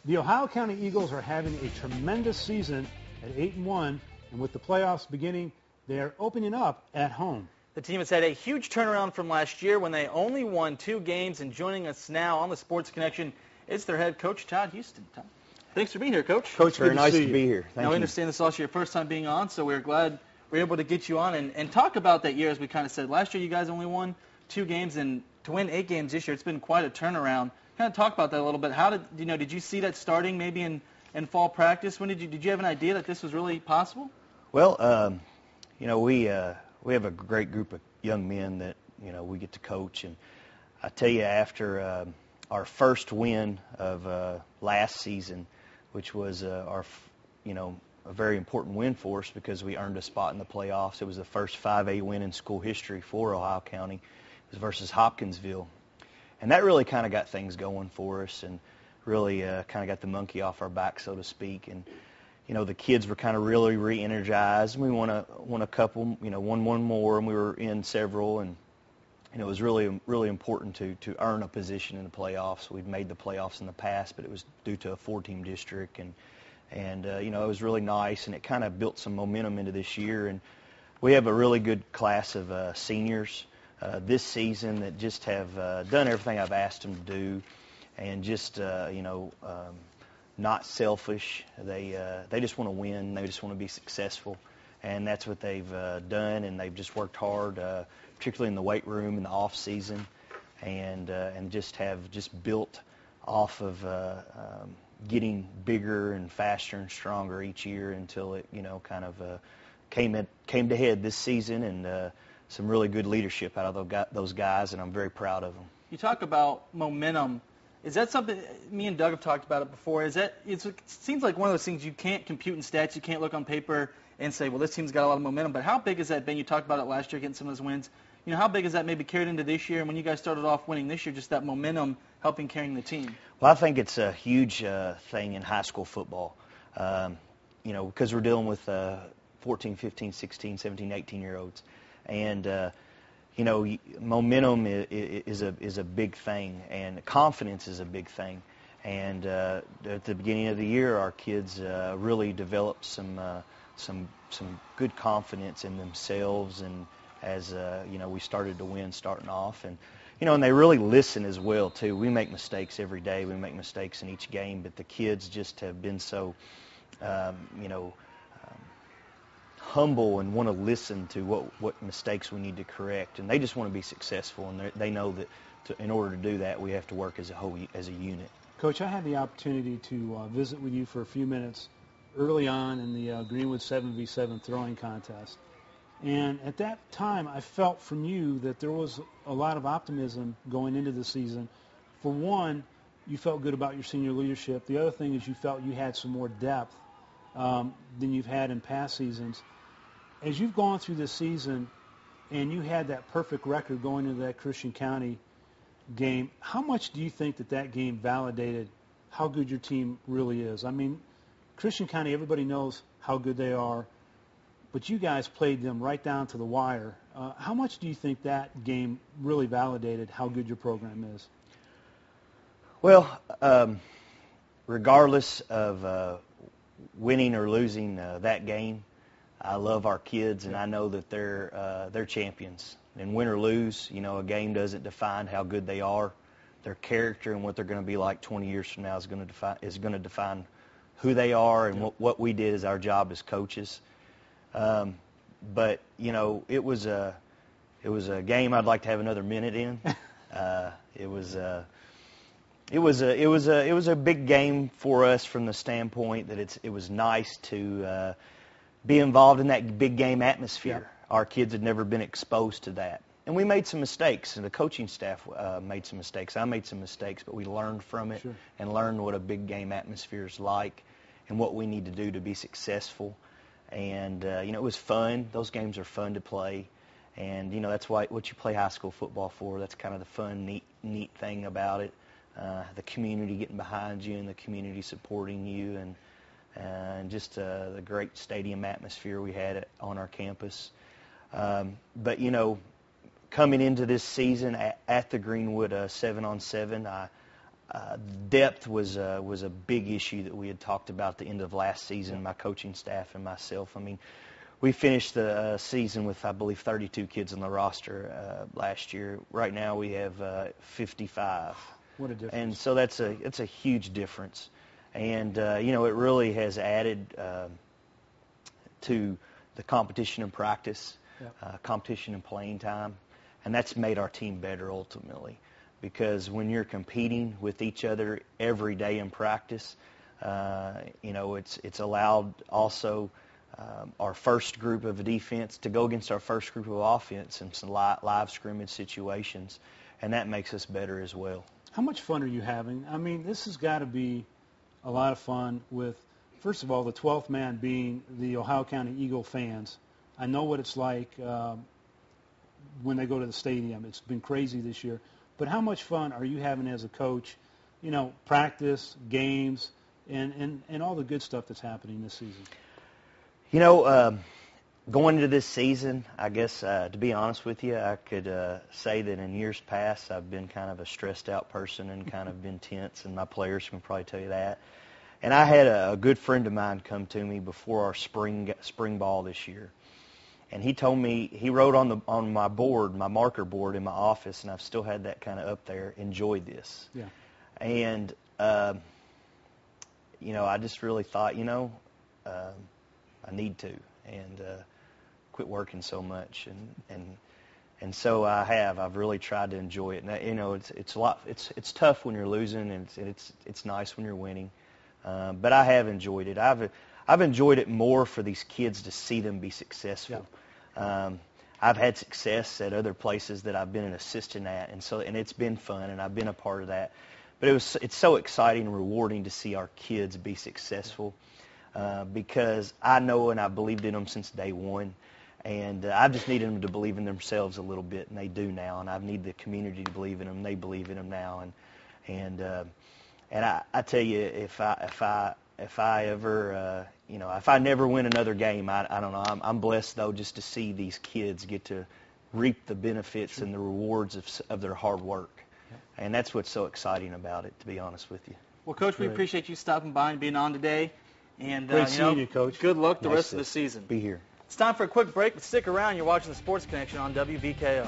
The Ohio County Eagles are having a tremendous season at 8-1, and with the playoffs beginning, they are opening up at home. The team has had a huge turnaround from last year when they only won 2 games, and joining us now on the Sports Connection is their head coach, Todd Houston. Todd, thanks for being here, Coach. Coach, very nice to be here. Thank now, you. I understand this is also your first time being on, so we're glad we're able to get you on and talk about that year. As we kind of said, last year you guys only won 2 games, and to win 8 games this year, it's been quite a turnaround. Kind of talk about that a little bit. How did you see that starting maybe in fall practice? When did you have an idea that this was really possible? Well, we have a great group of young men that we get to coach, and I tell you, after our first win of last season, which was a very important win for us because we earned a spot in the playoffs. It was the first 5A win in school history for Ohio County. It was versus Hopkinsville. And that really kind of got things going for us and really kind of got the monkey off our back, so to speak. And, the kids were kind of really re-energized. We won a couple, won one more, and we were in several. And, it was really, really important to earn a position in the playoffs. We'd made the playoffs in the past, but it was due to a 4-team district. And it was really nice, and it kind of built some momentum into this year. And we have a really good class of seniors this season that just have done everything I've asked them to do, and just not selfish. They just want to win. They just want to be successful, and that's what they've done. And they've just worked hard, particularly in the weight room in the off season, and just built off of getting bigger and faster and stronger each year until it kind of came to head this season, and some really good leadership out of those guys, and I'm very proud of them. You talk about momentum. Is that something, me and Doug have talked about it before, it seems like one of those things you can't compute in stats, you can't look on paper and say, well, this team's got a lot of momentum, but how big has that been? You talked about it last year, getting some of those wins. How big is that maybe carried into this year, and when you guys started off winning this year, just that momentum helping carrying the team? Well, I think it's a huge thing in high school football, because we're dealing with 14, 15, 16, 17, 18-year-olds. And, momentum is a big thing, and confidence is a big thing. And at the beginning of the year, our kids really developed some good confidence in themselves, and as we started to win starting off, and and they really listen as well too. We make mistakes every day. We make mistakes in each game, but the kids just have been so humble and want to listen to what mistakes we need to correct, and they just want to be successful, and they know that in order to do that, we have to work as a unit. Coach, I had the opportunity to visit with you for a few minutes early on in the Greenwood 7v7 throwing contest. And at that time, I felt from you that there was a lot of optimism going into the season. For one, you felt good about your senior leadership. The other thing is you felt you had some more depth than you've had in past seasons. As you've gone through this season and you had that perfect record going into that Christian County game, how much do you think that game validated how good your team really is? I mean, Christian County, everybody knows how good they are, but you guys played them right down to the wire. How much do you think that game really validated how good your program is? Well, regardless of winning or losing that game, I love our kids, and I know that they're champions. And win or lose, a game doesn't define how good they are. Their character and what they're going to be like 20 years from now is going to define who they are and what we did as our job as coaches. But it was a game I'd like to have another minute in. It was a big game for us from the standpoint that it was nice to be involved in that big game atmosphere. Yeah. Our kids had never been exposed to that. And we made some mistakes, and the coaching staff made some mistakes. I made some mistakes, but we learned from it. Sure. And learned what a big game atmosphere is like and what we need to do to be successful. And, it was fun. Those games are fun to play. And, that's what you play high school football for. That's kind of the fun, neat thing about it. The community getting behind you and the community supporting you, and just the great stadium atmosphere we had on our campus. But, coming into this season at the Greenwood 7-on-7, Depth was a big issue that we had talked about at the end of last season, my coaching staff and myself. I mean, we finished the season with, I believe, 32 kids on the roster last year. Right now we have 55. What a difference. And so it's a huge difference. And, you know, it really has added to the competition in practice, competition in playing time, and that's made our team better ultimately. Because when you're competing with each other every day in practice, you know, it's allowed also our first group of defense to go against our first group of offense in some live scrimmage situations, and that makes us better as well. How much fun are you having? I mean, this has got to be a lot of fun with, first of all, the 12th man being the Ohio County Eagle fans. I know what it's like when they go to the stadium. It's been crazy this year. But how much fun are you having as a coach, you know, practice, games, and all the good stuff that's happening this season? You know, going into this season, I guess, to be honest with you, I could say that in years past I've been kind of a stressed out person and kind of been tense, and my players can probably tell you that. And I had a good friend of mine come to me before our spring ball this year. And he told me, he wrote on my board, my marker board in my office, and I've still had that kind of up there, enjoy this. Yeah. And, you know, I just really thought, you know, I need to, and quit working so much. And so I have. I've really tried to enjoy it. And, you know, it's tough when you're losing, and it's nice when you're winning. But I have enjoyed it. I've enjoyed it more for these kids to see them be successful. Yeah. I've had success at other places that I've been an assistant at, and it's been fun, and I've been a part of that. But it's so exciting and rewarding to see our kids be successful because I know and I believed in them since day one, and I just needed them to believe in themselves a little bit, and they do now. And I need the community to believe in them. They believe in them now, and I tell you, if I ever, you know, if I never win another game, I don't know. I'm blessed, though, just to see these kids get to reap the benefits and the rewards of their hard work. Yeah. And that's what's so exciting about it, to be honest with you. Well, Coach, we appreciate you stopping by and being on today. And, great seeing you, Coach. Good luck the rest of the season. Be here. It's time for a quick break, but stick around. You're watching the Sports Connection on WBKO.